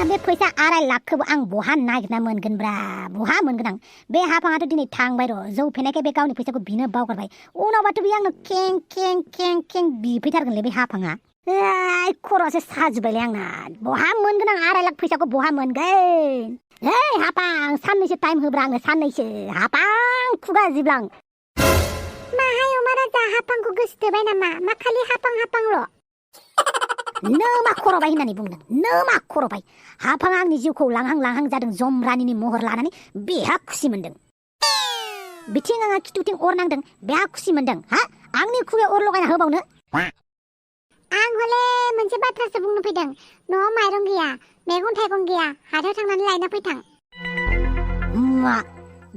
बे फैसा 2.5 लाखखौबो आं बहा नागिरना मोनगोनब्रा बहा मोनगोन आं बे हाफाङाथ' दिनै थांबाय र' जौ फेनायखाय बे गावनि फैसाखौ बिनो बावगारबाय उनावबाथ' बे आंनो कें कें कें कें बिफैथारगोनलै बे हाफाङा खर'आसो साजोब्बायलै आंना बहा मोनगोन आं 2.5 लाख फैसाखौ बहा मोनगोन ओइ हाफां साननैसो टाइम होब्रा आंनो साननैसो हाफां खुगा जिब्लां माहाय अमा राजा हाफांखौ गोसोथोबाय नामा मा खालि हाफांल' मा खर'बाय होननानै बुंदों मा खर'बाय हाफाङा आंनि जिउखौ लांहां जादों जमरानिनि महर लानानै बेहा खुसि मोनदों बिथिं आंहा खिथुथिं अर नांदों बेहा खुसि मोनदों हा आंनि खुगायाव अर लगायना होबावनो आं हले मोनसे बाथ्रासो बुंनो फैदों न'आव माइरं गैया मैगं थाइगं गैया हाथायाव थांनानै लायना फैथां मा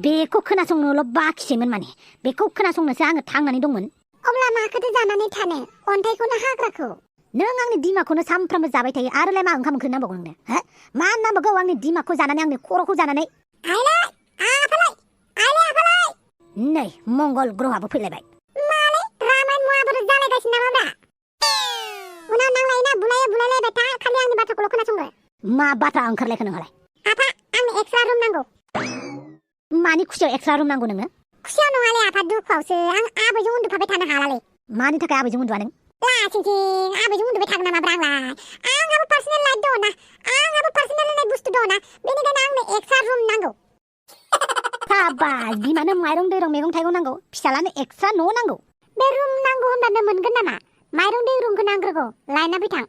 बेखौ खोनासंनोल' बाखिसैमोन माने बेखौ खोनासंनोसो आङो थांनानै दंमोन अब्ला माखौथो जानानै थानो अन्थाइखौनो हाग्राखौ नों आंनि दिमाखौनो सामफ्रामबो जाबाय थायो आरोलाय मा ओंखाम ओंख्रि नांबावगौ नोंनो हो मा नांबावगौ आंनि दिमाखौ जानानै आंनि खर'खौ जानानै नै मंगल ग्रहआबो फैलायबाय मालै रामायण महाभारत जालायगासिनो नामाब्रा उनाव नांलायना बुलायलायबाय था खालि आंनि बाथ्राखौल' खोनासंगो मा बाथ्रा ओंखारलायखो नोंहालाय आफा आंनो एक्सट्रा रुम नांगौ मानि खुसियाव एक्सट्रा रुम नांगौ नोंनो खुसियाव नङालै आफा दुखुआवसो आं आबैजों उन्दुफाबाय थानो हालालै मानि थाखाय आबैजों उन्दुआ नों लासिंसिं आबैजों उन्दुबाय थागोन नामाब्रा आंलाय आंहाबो पार्सनेल लाइफ दङ ना आंहाबो पार्सनेल होननाय बुस्थु दङ ना बेनिखायनो आंनो एक्सट्रा रुम नांगौ साबास बिमानो माइरं दैरं मैगं थाइगं नांगौ फिसालानो एक्सट्रा न' नांगौ बे रुम नांगौ होनबानो मोनगोन नामा माइरं दैरंखौ नांग्रोगौ लायना फैथां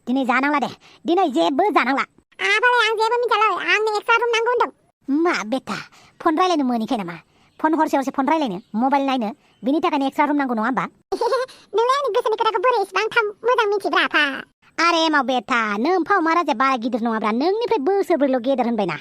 दिनै जानांला दे दिनै जेबो जानांला आफालाय आं जेबो मिथियालै आंनो एक्सट्रा रुम नांगौ होनदों मा बेटा फन रायलायनो मोनिखाय नामा फन हरसे फन रायलायनो मबाइल नायनो बिनि थाखायनो एक्सट्रा रुम नांगौ नङा होमबा नोंलाय आंनि गोसोनि खोथाखौ बोरै इसेबां मोजां मिथिब्रा आफा आरे माव बेटा नों फावमा राजाया बारा गिदिर नङाब्रा नोंनिफ्राय बोसोरब्रैल' गेदेर होनबायना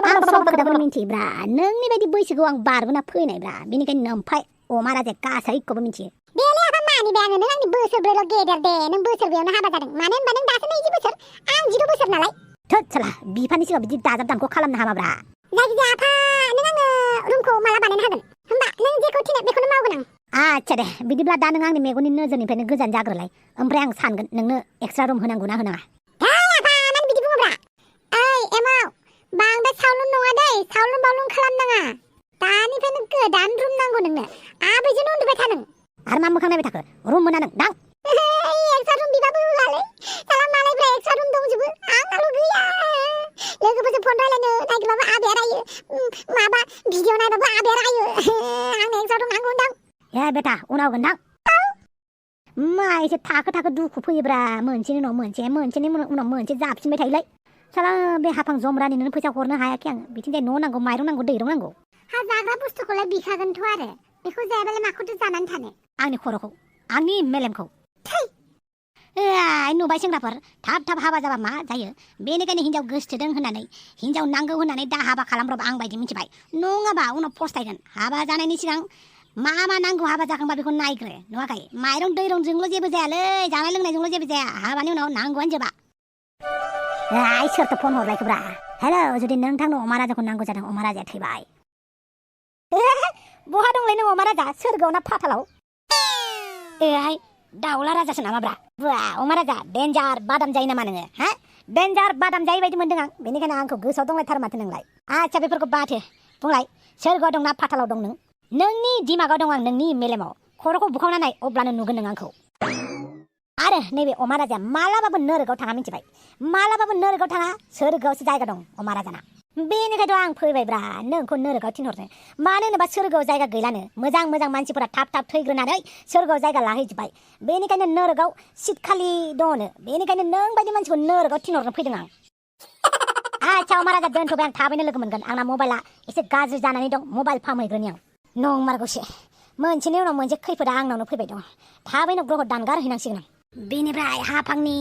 आं सब खोथाखौनो मिन्थियोब्रा नोंनि बायदि बैसोखौ आं बारबोना फैनायब्रा बेनिखायनो नोमफाय अमा राजाया गासैखौबो मिन्थियो बेले आफा मानि बे आङो नों आंनि बोसोरब्रैल' गेदेर दे नों बोसोरब्रैयावनो हाबा जादों मानो होनबा नों दासो 20 बोसोर आं 0 बोसोर नालाय थोद साला बिफानि सिगाङाव बिदि दाजाब दानख' खालामनो हामाब्रा जायखिजाया आफा नों आंनो रुमखौ माला बानायनो हागोन होमबा नों जेखौ थिनो बेखौनो मावगोन आं आच्छा दे बिदिब्ला दा नों आंनि मेगननि नोजोरनिफ्रायनो गोजान जाग्रोलाय ओमफ्राय आं सानगोन नोंनो एक्सट्रा रुम होनांगौ ना होनाङा है आफा मानो बिदि बुङोब्रा ओइ एमाव बांद्राय सावलुन नङा दै सावलुन बावलुन खालामनाङा दानिफ्रायनो गोदान रुम नांगौ नोंनो आबैजोंनो उन्दुबाय था नों आरो मा मोखां नायबाय थाखो रुम मोना नों दां एक्सट्रा रुम बिबाबो होआलै साला मालायफ्रा एक्सट्रा रुम दंजोबो आंनाल' गैया लोगोफोरजों फन रायलायनो नागिरबाबो आबैया रायो माबा भिडिअ नायबाबो आबैया रायो आंनो एक्सट्रा रुम नांगौ होनदां ए बेटा उनाव होगोन दां मा एसे थाखो दुखु फैयोब्रा मोनसेनि उनाव मोनसेनि उनाव मोनसे जाबसिनबाय थायोलाय साला बे हाफां जमरानिनो फैसा हरनो हायाखै आं बिथिंजाय न' नांगौ माइरं नांगौ दैरं नांगौ हा जाग्रा बुस्थुखौलाय बिखागोनथ' आरो बेखौ जायाबालाय माखौथो जानानै थानो आंनि खर'खौ आंनि मेलेमखौ नुबाय सेंग्राफोर थाब हाबा जाबा मा जायो बेनिखायनो हिनजाव गोसथोदों होननानै हिनजाव नांगौ होननानै दा हाबा खालामब्राबो आं बायदि मिथिबाय नङाबा उनाव फस्थायगोन हाबा जानायनि सिगां मा नांगौ हाबा जाखांबा बेखौ नायग्रो नुवाखै माइरं दैरंजोंल' जेबो जायालै जानाय लोंनायजोंल' जेबो जाया हाबानि उनाव नांगौआनो जोबा सोरथो फन हरलायखोब्रा हेलौ जुदि नोंथांनो अमा राजाखौ नांगौ जादों अमा राजाया थैबाय बहा दंलाय नों अमा राजा सोरगोआव ना फाथालाव दाउला राजासो नामाब्रा बुआ अमा राजा डेन्जार बादाम जायो नामा नोङो हा डेन्जार बादाम जायै बायदि मोनदों आं बेनिखायनो आंखौ गोसोआव दंलायथार माथो नोंलाय आच्छा बेफोरखौ बाथो बुंलाय सोरगोआव दं ना फाथालाव दं नोंनि दिमागाव दं आं नोंनि मेलेमाव खर'खौ बुखावना नाय अब्लानो नुगोन नों आंखौ आरो नैबे अमा राजाया मालाबाबो नोरगाव थाङा मिथिबाय मालाबाबो नोरगाव थाङा सोरगोआवसो जायगा दं अमा राजाना बेनिखायथ' आं फैबायब्रा नोंखौ नोरगाव थिनहरनो मानो होनोबा सोरगोआव जायगा गैलानो मोजां मानसिफोरा थाब थैग्रोनानै सोरगोआव जायगा लाहैजोब्बाय बेनिखायनो नोरगाव सिट खालि दङनो बेनिखायनो नों बायदि मानसिखौ नोरगाव थिनहरनो फैदों आं आच्छा अमा राजा दोनथ'बाय आं थाबैनो लोगो मोनगोन आंना मबाइला एसे गाज्रि जानानै दं मबाइल फाहामहैग्रोनि आं नंमारगौसो मोनसेनि उनाव मोनसे खैफोदा आंनावनो फैबाय दं थाबैनो ग्रह दानगार हैनांसिगोन आं बेनिफ्राय हाफांनि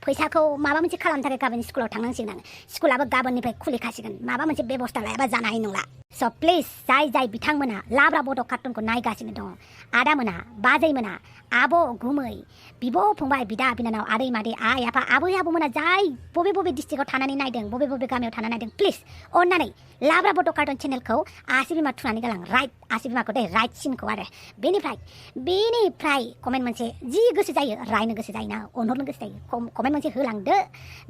फैसाखौ माबा मोनसे खालामनो थाखाय गाबोन स्कुलाव थांनांसिगोन आं स्कुलाबो गाबोननिफ्राय खुलिखासिगोन माबा मोनसे बेबस्था लायाबा जानाय नंला स' प्लिज जाय बिथांमोना लाब्रा बड' कार्टुनखौ नायगासिनो दं आदामोना बाजैमोना आब' गुमै बिब' फंबाय बिदा बिनानाव आदै मादै आइ आफा आबै आबौमोना जाय बबे डिस्ट्रिक्टआव थानानै नायदों बबे गामियाव थानानै नायदों प्लिज अननानै लाब्रा बड' कार्टुन चेनेलखौ आसि बिमा थुनानै गालां राइट आसि बिमाखौ दे राइट सिनखौ आरो बेनिफ्राय कमेन्ट मोनसे जि गोसो जायो रायनो गोसो जायोना अनहरनो गोसो जायो कमेन्ट मोनसे होलांदो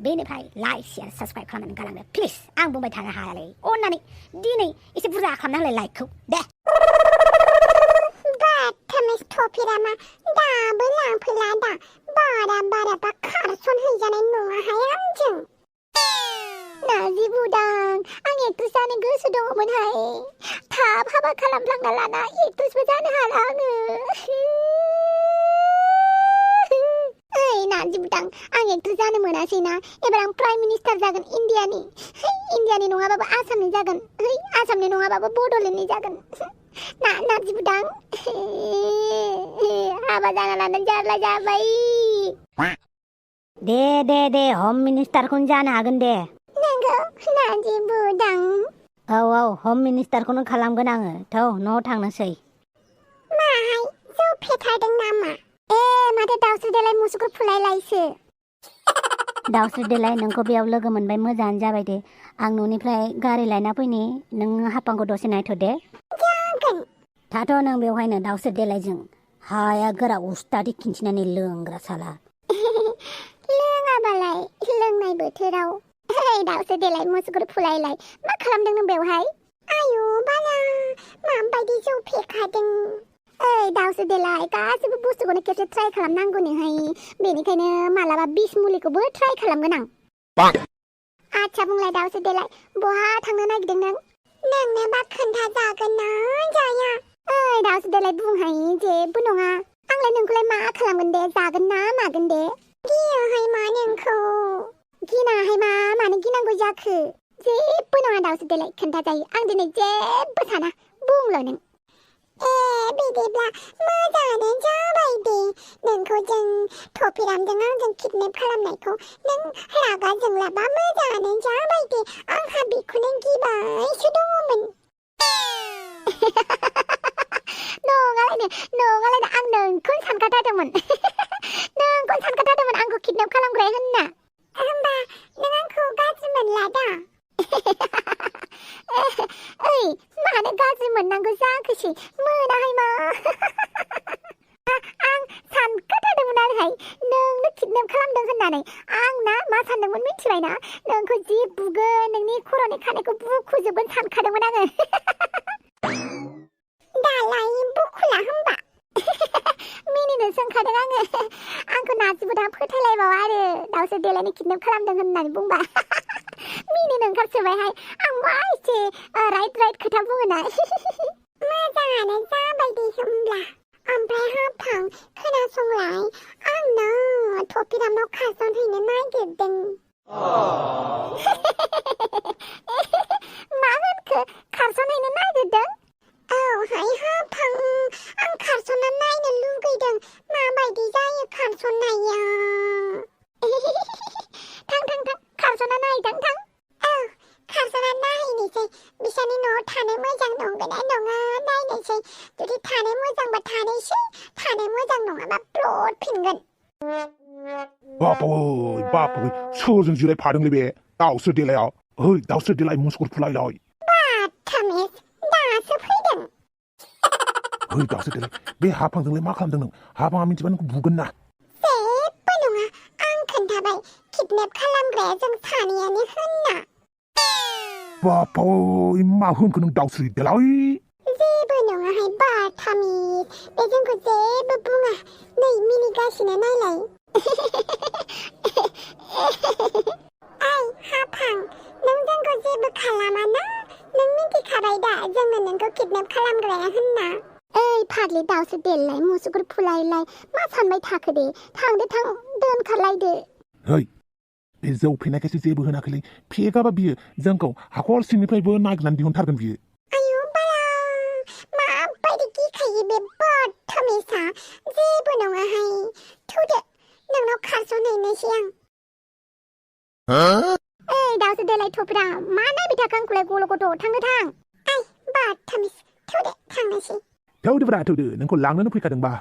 बेनिफ्राय लाइक शेयार साबस्क्राइब खालामनानै गालांदो प्लिज आं बुंबाय थानो हायालै अननानै दिनै एसे बुरजा खालामना होलाय लाइकखौ दे बाथामिस टपिरामा दाबो लांफैला दा बारा खारसन हैजानाय नङाहाय आंजों नाजि बुदां आं एक्ट्रेस जानो गोसो दङमोनहाय थाब हाबा खालामफ्लांना लाना एक्ट्रेसबो जानो हाला आङो ओइ नाजि बुदां आं एक्ट्रेस जानो मोनासैना एबार आं प्राइम मिनिस्टार जागोन इन्डियानि नङाबाबो आसामनि जागोन आसामनि नङाबाबो बड'लेण्डनि जागोन नाजि बुदां हाबा जाना लानानै जारला जाबाय दे हम मिनिस्टारखौनो जानो हागोन दे नंगौ नाजि बुदां औ हम मिनिस्टारखौनो खालामगोन आङो थौ न'आव थांनोसै माहाय जौ फेथारदों नामा माथो दाउस्रि देलाय मुसुगुर फुलायलायसो दाउस्रि देलाय नोंखौ बेयाव लोगो मोनबाय मोजाङानो जाबाय दे आं न'निफ्राय गारि लायना फैनि नों हापांखौ दसे नायथ' दे जागोन थाथ' नों बेवहायनो दाउस्रि देलायजों हाया गोरा उस्तादि खिन्थिनानै लोंग्रा साला लोङाबालाय लोंनाय बोथोराव दाउस्रि देलाय मुसुगुर फुलायलाय मा खालामदों नों बेवहाय आयु बाला माबायदि जौ फेखादों दाउस्रि देलाय गासैबो बुस्थुखौनो खेबसे ट्राइ खालामनांगौनोहाय बेनिखायनो मालाबा बिस मुलिखौबो ट्राइ खालामगोन आं आच्छा बुंलाय दाउस्रि देलाय बहा थांनो नागिरदों नोंनोबा खोन्था जागोन ना जाया दाउस्रि देलाय बुंहाय जेबो नङा आंलाय नोंखौलाय मा खालामगोन दे जागोन ना मागोन दे गियोहाय मा नोंखौ गिनाहाय मा मानो गिनांगौ जाखो जेबो नङा दाउस्रि देलाय खोन्था जायो आं दिनै जेबो साना बुंल' नों बिदिब्ला मोजाङानो जाबाय दे नोंखौ जों टपिरामजों आंजों किडनेप खालामनायखौ नों रागा जोंलाबा मोजाङानो जाबाय दे आंहा बेखौनो गिबायसो दङमोन नङालायनो आं नोंखौनो सानखाथारदोंमोन आंखौ किडनेप खालामग्रा होनना होमबा नों आंखौ गाज्रि मोनला दा मानो गाज्रि मोननांगौ जाखोसै मोनाहाय मा आं सानखाथारदोंमोन आरोहाय नोंनो किडनेप खालामदों होननानै आं ना मा सानदोंमोन मिथिबायना नोंखौ जि बुगोन नोंनि खर'नि खानायखौ बुखुजोबगोन सानखादोंमोन आङो दालाय बुखुला होमबा मिनिनो सोंखादों आङो आंखौ नाजिबोदा फोथायलायबावा आरो दाउस्रि देलायनि किडनेप खालामदों होननानै बुंबा मिनिनो ओंखारसोबायहाय आं मा एसे राइट खोथा बुङोना मोजाङानो जाबाय दे होमब्ला ओमफ्राय हाफां खोनासंलाय आंनो टपिरामाव खारसनहैनो नागिरदों मा होनखो खारसनहैनो नागिरदों औहाय हाफां आं खारसनना नायनो लुगैदों माबायदि जायो खारसननाया थां खारसना नायदों थां खारसना नायनोसै बिसानि न'आव थानो मोजां नंगौना नङा नायनोसै जुदि थानो मोजांबा थानोसै थानो मोजां नङाबा प्लट फिनगोन बापै सोरजों जिरायफादोंलै बे दाउस्रि देलायाव दाउस्रि देलाय मुसुगुर फुलायलाय बाथामिस दासो फैदों दाउस्रि देलाय बे हाफांजोंलाय मा खालामदों नों हाफाङा मिथिबा नोंखौ बुगोन ना जेबो नङा आं खोन्थाबाय किडनेप खालामग्राया जों सानैयानो होनना बापै मा होनखो नों दाउस्रि देलाय जेबो नङाहाय बाथामिस बे जोंखौ जेबो बुङा नै मिनिगासिनो नायलाय हाफां नों जोंखौ जेबो खालामा ना नों मिथिखाबाय दा जोङो नोंखौ किडनेप खालामग्राया होनना फाग्लि दाउस्रि देलाय मुसुगुर फुलायलाय मा सानबाय थाखो दे थांदो थां दोनखारलायदो बे जौ फेनायखायसो जेबो होनाखैलै फेगाबा बियो जोंखौ हाखर सिंनिफ्रायबो नागिरनानै दिहुनथारगोन बियो आयु बाला माबायदि गिखायो बे बाथामिसा जेबो नङाहाय थुदो नोंनाव खारसनहैनोसै आं दाउस्रि देलाय टपिरा मा नायबाय थाखो आंखौलाय गल' गथ' थांनो थां बाथामिस थुदो थांनोसै थौदो नोंखौ लांनोनो फैखादोंबा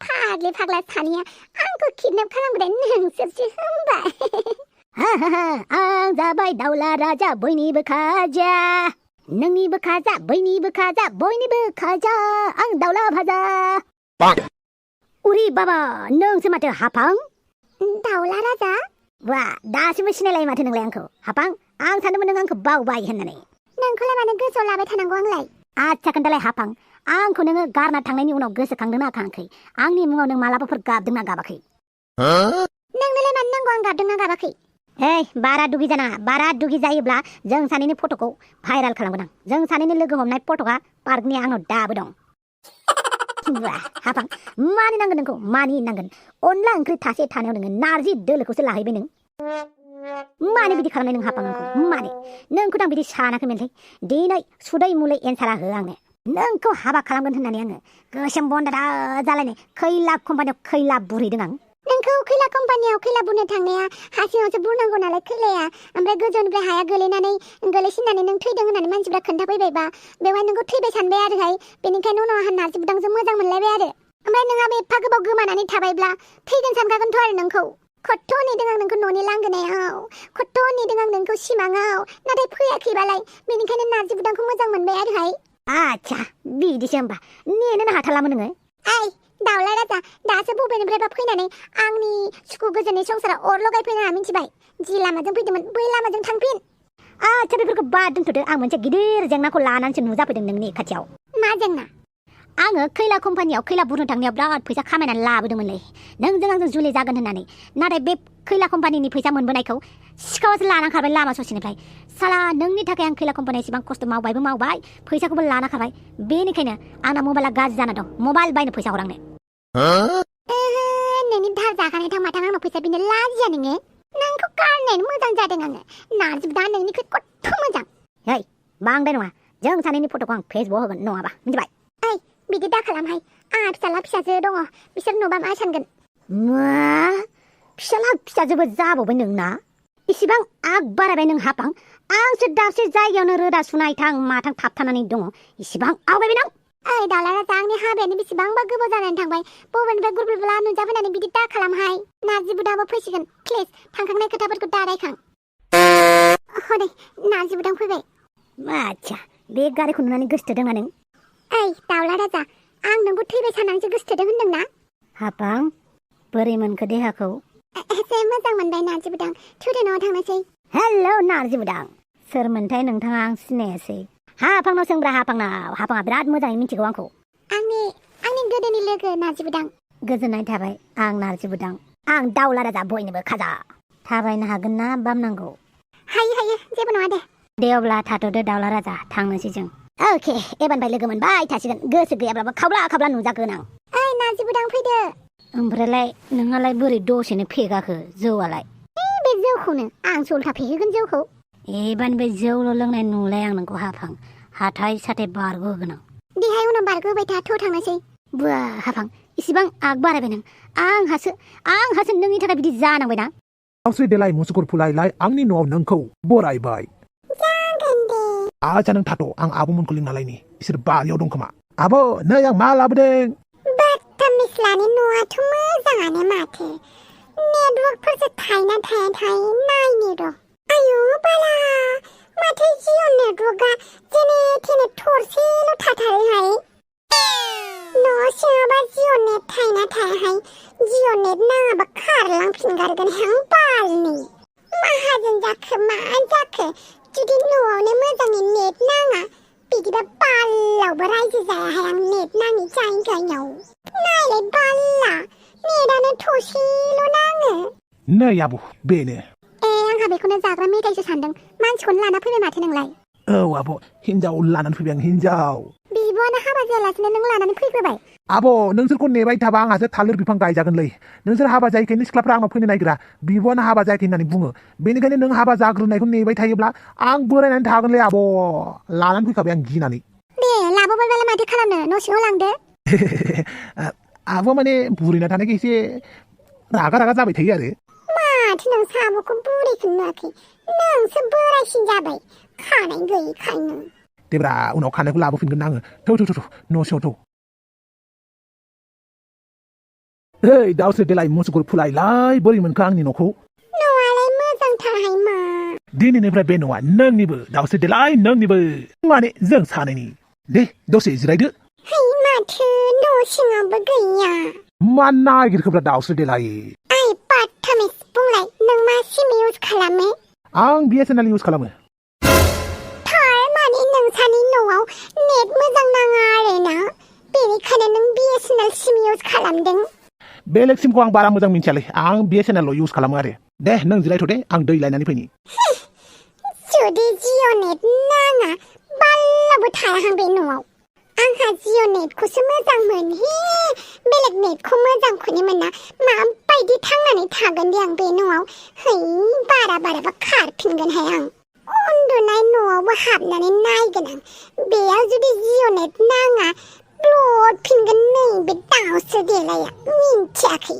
फाग्लि फाग्ला सानैया आंखौ किडनेप खालामग्राया नोंसोरसो होनबा आं जाबाय दाउला राजा बयनिबो खाजा नोंनिबो खाजा बयनिबो खाजा बयनिबो खाजा आं दाउला भाजा उरि बाबा नोंसो माथो हाफां दाउला राजा वा दासिमबो सिनायलायो माथो नोंलाय आंखौ हापां आं सानदोंमोन नों आंखौ बावबाय होननानै नोंखौलाय मानो गोसोआव लाबाय थानांगौ आंलाय आच्छा खोन्थालाय हापां आंखौ नोङो गारना थांनायनि उनाव गोसोखांदोंना खाङाखै आंनि मुङाव नों मालाबाफोर गाबदोंना गाबाखै नोंनोलाय मानो नांगौ आं गाबदोंना गाबाखै ओइ बारा दुगि जानाङा बारा दुगि जायोब्ला जों सानैनि फट'खौ भाइराल खालामगोन आं जों सानैनि लोगो हमनाय फट'आ पार्कनि आंनाव दाबो दं हापां मानि नांगोन नोंखौ मानि नांगोन अनला ओंख्रि थासे थानायाव नोङो नारजि दोलोखौसो लाहैबाय नों मानि बिदि खालामनाय नों हापां आंखौ मानि नोंखौथ' आं बिदि सानाखैमोनलै दिनै सुदै मुलै एन्सारा हो आंनो नोंखौ हाबा खालामगोन होननानै आङो गोसोम बन्दा जालायनाय खैला कम्पानियाव खैला बुरहैदों आं नोंखौ खैला कम्पानियाव खैला बुरनो थांनाया हा सिङावसो बुरनांगौ नालाय खैलाया ओमफ्राय गोजौनिफ्राय हाया गोलैसिननानै नों थैदों होननानै मानसिफ्रा खोन्थाफैबायबा बेवहाय नोंखौ थैबाय सानबाय आरोहाय बेनिखायनो उनाव आंहा नारजि बुदांजों मोजां मोनलायबाय आरो ओमफ्राय नोंहा एफा गोबाव गोमानानै थाबायब्ला थैगोन सानखागोनथ' आरो नोंखौ खथ' नेदों आं नोंखौ न'नि लांगोनायाव खथ' नेदों आं नोंखौ सिमाङाव नाथाय फैयाखैबालाय बेनिखायनो नारजि बुदांखौ मोजां मोनबाय आरोहाय आच्छा बिदिसो होमबा नेनोनो हाथारलामोन नोङो ओइ दाउला राजा दासो बबेनिफ्रायबा फैनानै आंनि सुखु गोजोननि संसाराव अर लगायफैना मिथिबाय जि लामाजों फैदोंमोन बै लामाजों थांफिन आच्छा बेफोरखौ बाद दोनथ'दो आं मोनसे गिदिर जेंनाखौ लानानैसो नुजाफैदों नोंनि खाथियाव मा जेंना आङो खैला कम्पानियाव खैला बुरनो थांनायाव बिराद फैसा खामायनानै लाबोदोंमोनलै नोंजों आंजों जुलि जागोन होननानै नाथाय बे खैला कम्पानिनि फैसा मोनबोनायखौ सिखावासो लाना खारबाय लामा ससेनिफ्राय साला नोंनि थाखाय आं खैला कम्पानियाव एसेबां खस्थ' मावबाय फैसाखौबो लाना खाबाय बेनिखायनो आंना मबाइला गाज्रि जाना दं मबाइल बायनो फैसा हर आंनो नोंनि दार जाखानाय थां माथां आंनाव फैसा बिनो लाजिया नोङो नोंखौ गारनायानो मोजां जादों आङो नारजि दा नोंनिख्रुइ खथ' मोजां हेइ बांद्राय नङा जों सानैनि फट'खौ आं फेसबुकआव होगोन नङाबा मिथिबाय ओइ बिदि दा खालामहाय आंहा फिसाला फिसाजो दङ बिसोर नुबा मा सानगोन मा फिसाला फिसाजोबो जाबावबाय नोंना इसिबां आग बारायबाय नों हापां आंसो दाबसे जायगायावनो रोदा सुनाय थां माथां थाबथानानै दङ इसिबां आवगायबाय नों ओइ दाउला राजा आंनि हाबायानो बेसेबांबा गोबाव जानानै थांबाय बबेनिफ्राय गुरबुला नुजाफैनानै बिदि दा खालामहाय नारजि बुदाबो फैसिगोन प्लिज थांखांनाय खोथाफोरखौ दारायखां हनै नारजि बुदां फैबाय आच्छा बे गारिखौ नुनानै गोसोथोदोंना नों ओइ दाउला राजा आं नोंखौ थैबाय साननानैसो गोसोथोदों होनदोंना हापां बोरै मोनखो देहाखौ एसे मोजां मोनबाय नारजि बुदां थौदो न'आव थांनोसै हेलौ नारजि बुदां सोरमोनथाय नोंथाङा आं सिनायासै हापांनाव सोंब्रा हापाङा बिराद मोजाङै मिथिगौ आंखौ आंनि गोदोनि लोगो नारजि बुदां गोजोननाय थाबाय आं नारजि बुदां आं दाउला राजा बयनोबो खाजा थाबायनो हागोन ना बामनांगौ हायो जेबो नङा दे अब्ला थाथ'दो दाउला राजा थांनोसै जों अके एबारनिफ्राय लोगो मोनबाय थासिगोन गोसो गैयाब्लाबो खावला नुजागोन आं ओइ नारजि बुदां फैदो ओमफ्रायलाय नोंहालाय बोरै दसेनो फेगाखो जौआलाय बे जौखौनो आं उल्था फेहोगोन जौखौ एबारनिफ्राय जौल' लोंनाय नुलाय आं नोंखौ हापां हाथाय साथाय बारग'होगोन आं देहाय उनाव बारग'होबाय था थ' थांनोसै बुआ हापां इसिबां आग बारायबाय नों आंहासो नोंनि थाखाय बिदि जानांबायना दावस्रि देलाय मुसुगुर फुलायलाय आंनि न'आव नोंखौ बरायबाय आच्छा नों थाथ' आं आब'मोनखौ लिंनालायनि बिसोर बारियाव दं खोमा आब' नै आं मा लाबोदों बात्ता मिस्लानि न'आथ' मोजाङानो माथो नेटवर्कफोरसो थायोना थाया नायनि र' आयु बाला माथो जिअ' नेटवर्कआ जेने थेने थरसेल' थाथारोहाय न' सिङावबा जिअ' नेट थायोना थायाहाय जिअ' नेट नाङाबा खारलांफिनगारगोन हां बालनि माहाजोन जाखो मा जाखो जुदि न'आवनो मोजाङै नेट नाङा बिदिबा बालावबो रायजो जायाहाय आं नेट नाङि जायगायाव नायलाय बाला नेटानो थसेल' नाङो नै आब' बेनो आंहा बेखौनो जाग्रा मेथाइसो सानदों मानसिखौनो लाना फैबाय माथो नोंलाय औ आब' हिन्जाव लानानै फैबाय आं हिन्जाव बिब'आनो हाबा जायालासिनो नों लानानै फैग्रोबाय आब' नोंसोरखौ नेबाय थाबा आंहासो थालिर बिफां गायजागोनलै नोंसोर हाबा जायैखायनो सिख्लाफ्रा आंनाव फैनो नागिरा बिब'आनो हाबा जायाखै होननानै बुङो बेनिखायनो नों हाबा जाग्रोनायखौ नेबाय थायोब्ला आं बोरायनानै थागोनलै आब' लानानै फैखाबाय आं गिनानै दे लाबोबायबालाय माथो खालामनो न' सिङाव लांदो आब' माने बुरैना थानायखाय एसे रागा जाबाय थायो आरो माथो नों साब'खौ बुरैखौनो नुवाखै नोंसो बोरायसिन जाबाय खानाय गैयैखायनो देब्रा उनाव खानायखौ लाबोफिनगोन आङो थौ न' सिङाव थौ ओइ दावस्रि देलाय मुसुगुर फुलायलाय बोरै मोनखो आंनि न'खौ न'आलाय मोजांथारहाय मा दिनैनिफ्राय बे न'आ नोंनिबो दावस्रि देलाय नोंनिबो माने जों सानैनि दे दसे जिरायदो है माथो न' सिङावबो गैया मा नागिरखोब्रा दावस्रि देलाय ओइ बाथामै बुंलाय नों मा सिम इउज खालामो आं BSNL इउज खालामो माने नोंसानि न'आव नेट मोजां नाङा आरोना बेनिखायनो नों BSNL सिम इउज खालामदों बेलेग सिमखौ आं बारा मोजां मिन्थियालै आं BSNL इउज खालामो आरो दे नों जिरायथ' दे आं दै लायनानै फैनि जुदि जिअ नेट नाङा बाल्लाबो थायाहां बे न'आव आंहा जिअ नेटखौसो मोजां मोनहे बेलेग नेटखौ मोजांखौनो मोना माबायदि थांनानै थागोन दे आं बे न'आव है बाराबा खारफिनगोनहाय आं उन्दुनाय न'आवबो हाबनानै नायगोन आं बेयाव जुदि जिअ नेट नाङा ब्लड फिनगोन नै बे दाउसो देलाया मिन्थियाखै